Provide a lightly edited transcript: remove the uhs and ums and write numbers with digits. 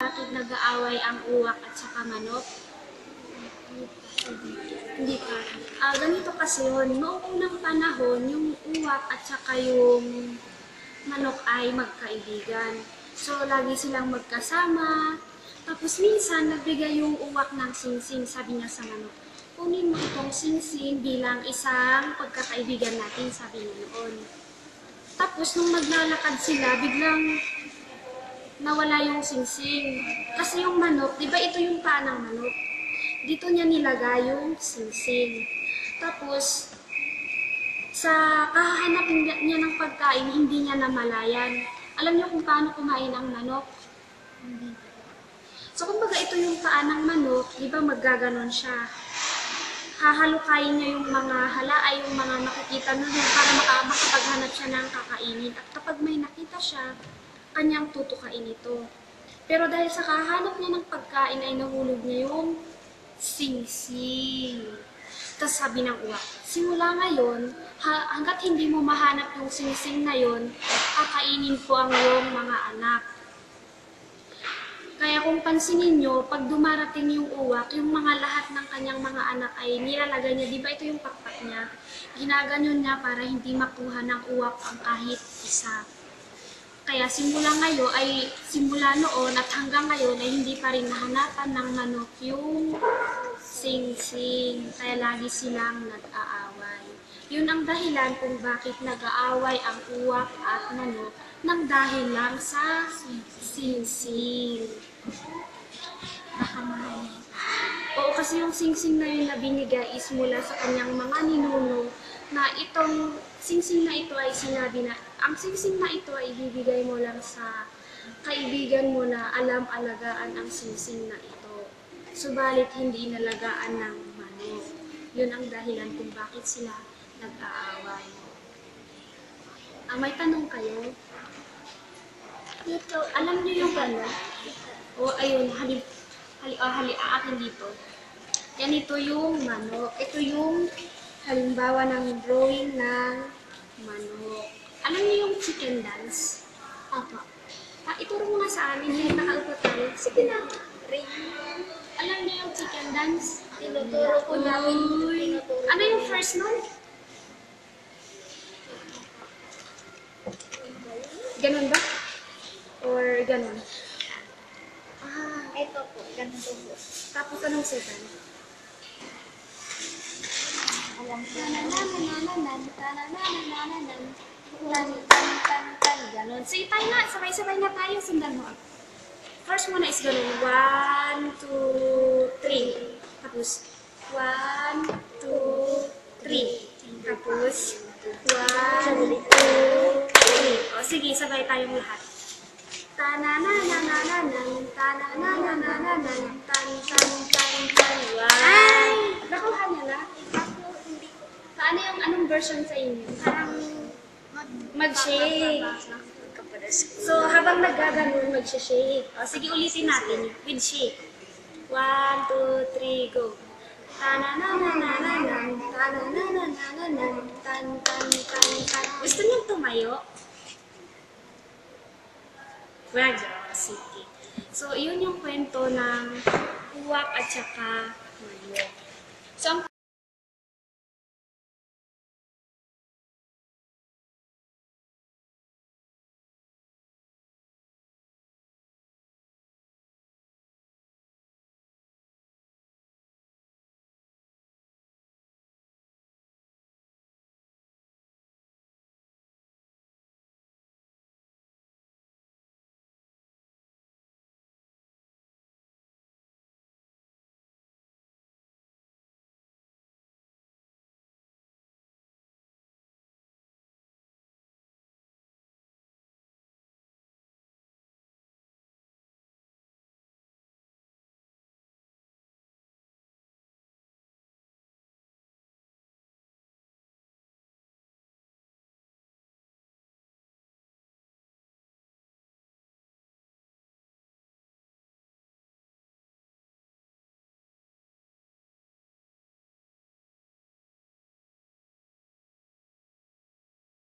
Bakit nag-aaway ang uwak at saka manok? Hindi pa. Ganito kasi yun. Noong unang panahon, yung uwak at saka yung manok ay magkaibigan. So, lagi silang magkasama. Tapos minsan, nagbigay yung uwak ng singsing. Sabi niya sa manok, kunin mo itong singsing bilang isang pagkakaibigan natin, sabi niya noon. Tapos, nung maglalakad sila, biglang nawala yung singsing. Kasi yung manok, di ba ito yung paa ng manok? Dito niya nilagay yung singsing. Tapos, sa kahahanap niya ng pagkain, hindi niya namalayan. Alam niyo kung paano kumain ang manok? Hindi. So, kumbaga ito yung paa ng manok, di ba maggaganon siya. Hahalukayin niya yung mga halaay, yung mga nakikita na para makapaghanap siya ng kakainin. At kapag may nakita siya, kanyang tutukain ito. Pero dahil sa kahanap niya ng pagkain ay nahulog niya yung singsing. Tapos sabi ng uwak, simula ngayon, hanggat hindi mo mahanap yung singsing na yun, kakainin ko ang iyong mga anak. Kaya kung pansinin nyo, pag dumarating yung uwak, yung mga lahat ng kanyang mga anak ay nilalagay niya, di ba ito yung pakpak niya? Ginaganyon niya para hindi makuha ng uwak ang kahit isa. Kaya simula noon at hanggang ngayon ay hindi pa rin nahanapan ng manok yung singsing. Kaya lagi silang nag-aaway. Yun ang dahilan kung bakit nag-aaway ang uwak at manok nang dahil lang sa singsing. Oo, kasi yung singsing na yun na binigay is mula sa kanyang mga ninuno na itong singsing na ito ay sinabi na ang singsing na ito ay ibibigay mo lang sa kaibigan mo na alam-alagaan ang singsing na ito. Subalit hindi inalagaan ng manok. Yun ang dahilan kung bakit sila nag-aaway. May tanong kayo? Dito, alam niyo yung ano? O ayun, akin dito. Ganito yung manok. Ito yung halimbawa ng drawing ng manok. Alam niyo yung chicken dance? Apa. Ituro mo nga sa amin, yung nakaupo tayo. Sige na. Alam niyo yung chicken dance? Tinuturo ko namin. Ano yung first nun? Ganun ba? Or ganun? Ito po, ganito po. Tapos anong second? Alam ko. Ganun. Sige tayo nga, sabay-sabay na tayo, sundan mo. First muna is ganun. 1, 2, 3. Tapos, 1, 2, 3. Tapos, 1, 2, 3. O sige, sabay tayong lahat. Tanananananan, tanananananan, tan-tan-tan-tan. Wow! Nakuha niya na? Paano yung anong version sa inyo? Parang mag-shake. So, habang naggaganon, mag-shake. O, sige, ulitin natin with shake. 1, 2, 3, go. Tanananananan, tanananananan, tan-tan-tan-tan. Gusto niyo tumayo? Wag. Sige. So, yun yung kwento ng uwak at saka manok. So,